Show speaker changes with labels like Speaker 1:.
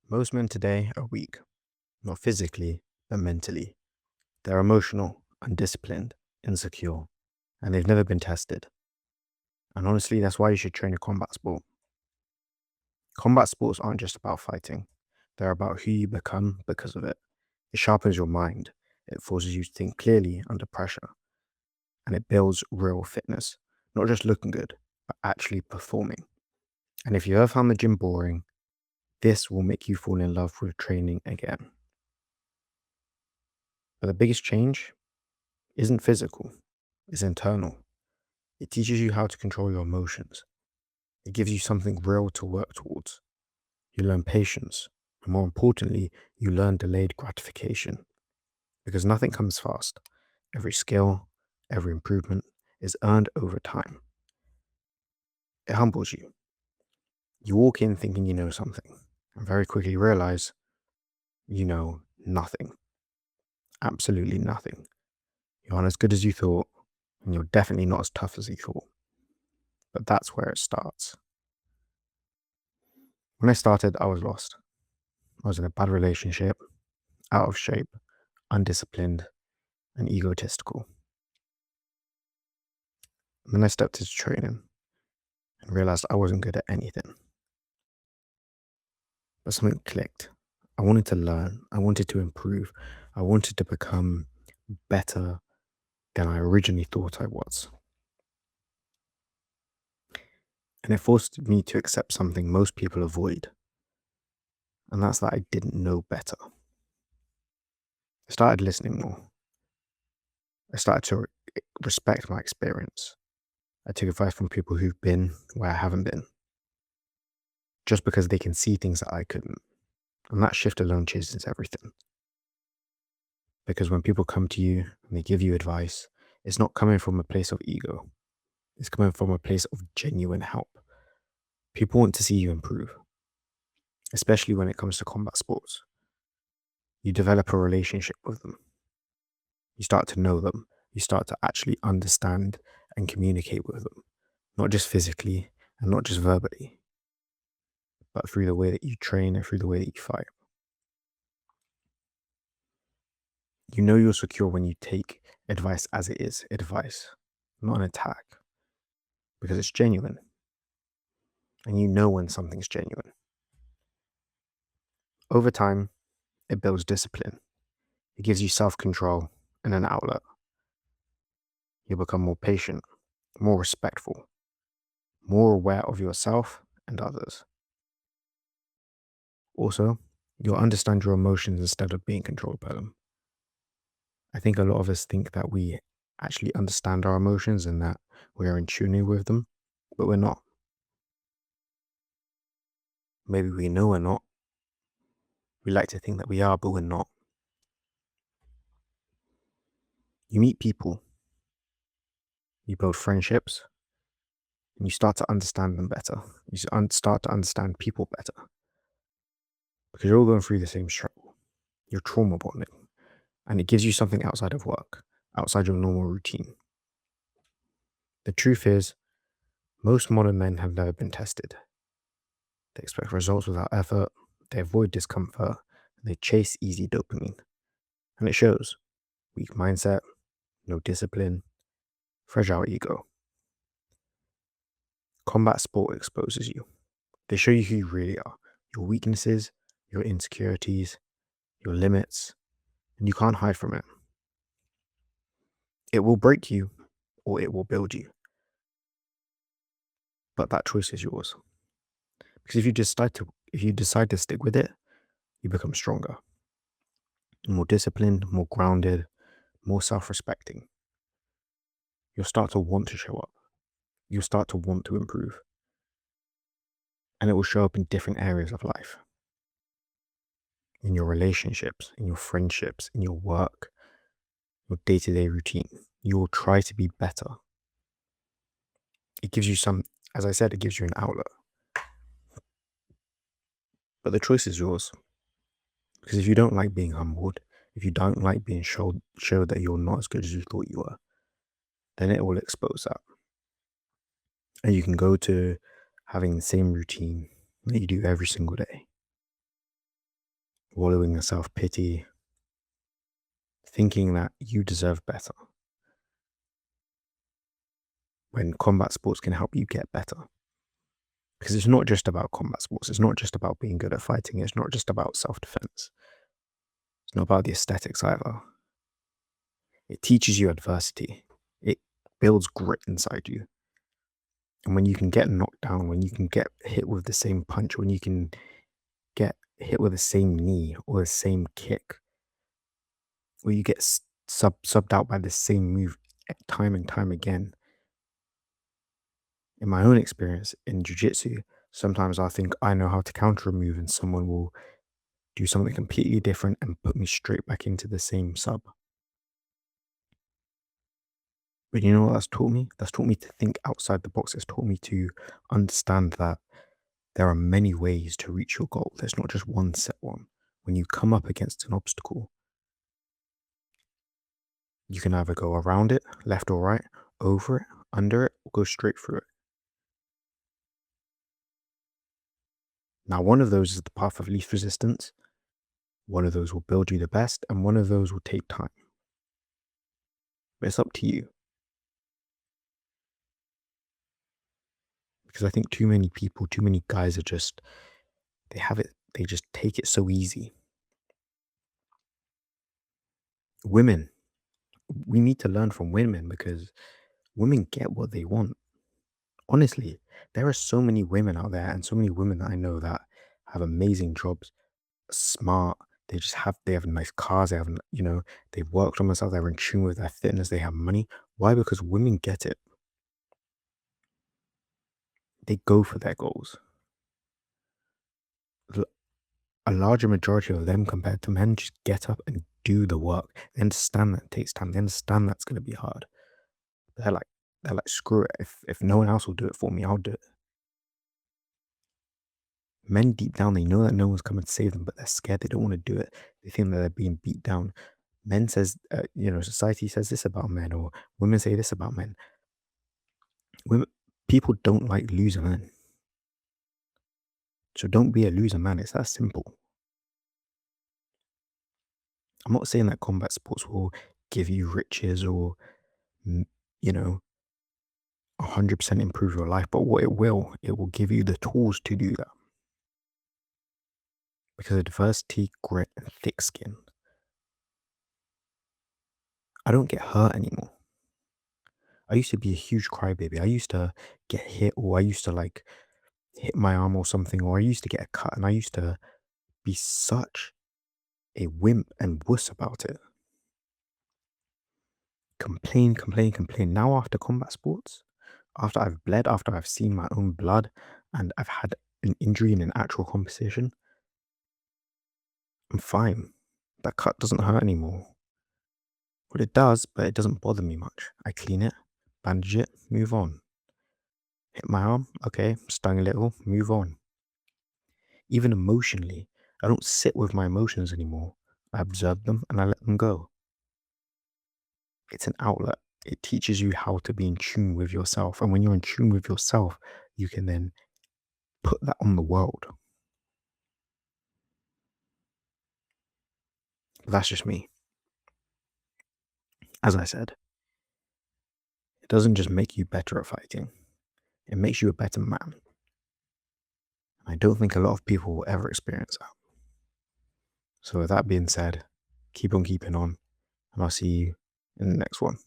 Speaker 1: Most men today are weak, not physically, but mentally. They're emotional, undisciplined, insecure, and they've never been tested. And honestly, that's why you should train a combat sport. Combat sports aren't just about fighting, they're about who you become because of it. It sharpens your mind, it forces you to think clearly under pressure, and it builds real fitness, not just looking good, but actually performing. And if you ever found the gym boring, this will make you fall in love with training again. But the biggest change isn't physical, it's internal. It teaches you how to control your emotions. It gives you something real to work towards. You learn patience. And more importantly, you learn delayed gratification. Because nothing comes fast. Every skill, every improvement is earned over time. It humbles you. You walk in thinking you know something, and very quickly realize you know nothing. Absolutely nothing. You aren't as good as you thought, and you're definitely not as tough as you thought. But that's where it starts. When I started, I was lost. I was in a bad relationship, out of shape, undisciplined, and egotistical. And then I stepped into training and realized I wasn't good at anything. But something clicked. I wanted to learn, I wanted to improve, I wanted to become better than I originally thought I was. And it forced me to accept something most people avoid, and that's that I didn't know better. I started listening more. I started to respect my experience. I took advice from people who've been where I haven't been, just because they can see things that I couldn't. And that shift alone changes everything. Because when people come to you and they give you advice, it's not coming from a place of ego, it's coming from a place of genuine help. People want to see you improve, especially when it comes to combat sports. You develop a relationship with them, you start to know them, you start to actually understand and communicate with them, not just physically and not just verbally, but through the way that you train and through the way that you fight. You know you're secure when you take advice as it is advice, not an attack, because it's genuine. And you know when something's genuine. Over time, it builds discipline. It gives you self control and an outlet. You become more patient, more respectful, more aware of yourself and others. Also, you'll understand your emotions instead of being controlled by them. I think a lot of us think that we actually understand our emotions and that we are in tuning with them, but we're not. Maybe we know we're not. We like to think that we are, but we're not. You meet people, you build friendships, and you start to understand them better. Start to understand people better because you're all going through the same struggle. You're trauma bonding, and it gives you something outside of work, outside your normal routine. The truth is, most modern men have never been tested. They expect results without effort, they avoid discomfort, they chase easy dopamine. And it shows weak mindset, no discipline, fragile ego. Combat sport exposes you. They show you who you really are, your weaknesses, your insecurities, your limits, and you can't hide from it. It will break you or it will build you, but that choice is yours. Because if you decide to stick with it, you become stronger, more disciplined, more grounded, more self-respecting. You'll start to want to show up. You'll start to want to improve, and it will show up in different areas of life, in your relationships, in your friendships, in your work, your day-to-day routine. You will try to be better. It gives you some, as I said, it gives you an outlet, but the choice is yours. Because if you don't like being humbled, if you don't like being showed that you're not as good as you thought you were, then it will expose that. And you can go to having the same routine that you do every single day. wallowing in self pity, thinking that you deserve better when combat sports can help you get better. Because it's not just about combat sports, it's not just about being good at fighting, it's not just about self defense, it's not about the aesthetics either. It teaches you adversity, it builds grit inside you. And when you can get knocked down, when you can get hit with the same punch, when you can get hit with the same knee or the same kick, or you get subbed out by the same move time and time again. In my own experience in jiu-jitsu, sometimes I think I know how to counter a move and someone will do something completely different and put me straight back into the same sub. But you know what that's taught me? That's taught me to think outside the box. It's taught me to understand that there are many ways to reach your goal. There's not just one set one. When you come up against an obstacle, you can either go around it, left or right, over it, under it, or go straight through it. Now, one of those is the path of least resistance. One of those will build you the best, and one of those will take time. But it's up to you. Because I think too many people, too many guys are just, they just take it so easy. Women, we need to learn from women because women get what they want. Honestly, there are so many women out there and so many women that I know that have amazing jobs, smart. They have nice cars. They have, they've worked on themselves. They're in tune with their fitness. They have money. Why? Because women get it. They go for their goals. A larger majority of them compared to men just get up and do the work. They understand that it takes time. They understand that's going to be hard. They're like, screw it. If no one else will do it for me, I'll do it. Men deep down, they know that no one's coming to save them, but they're scared. They don't want to do it. They think that they're being beat down. Men says, society says this about men, or women say this about men. Women, people don't like loser men. So don't be a loser man. It's that simple. I'm not saying that combat sports will give you riches or, you know, 100% improve your life, but what it will give you the tools to do that. Because adversity, grit, and thick skin. I don't get hurt anymore. I used to be a huge crybaby. I used to get hit, or I used to like hit my arm or something, or I used to get a cut, and I used to be such a wimp and wuss about it. Complain, complain, complain. Now, after combat sports, after I've bled, after I've seen my own blood, and I've had an injury in an actual competition, I'm fine. That cut doesn't hurt anymore. Well, it does, but it doesn't bother me much. I clean it, bandage it, move on. Hit my arm, okay, stung a little, move on. Even emotionally, I don't sit with my emotions anymore. I observe them and I let them go. It's an outlet. It teaches you how to be in tune with yourself. And when you're in tune with yourself, you can then put that on the world. But that's just me. As I said, it doesn't just make you better at fighting, it makes you a better man. I don't think a lot of people will ever experience that. So, with that being said, keep on keeping on, and I'll see you in the next one.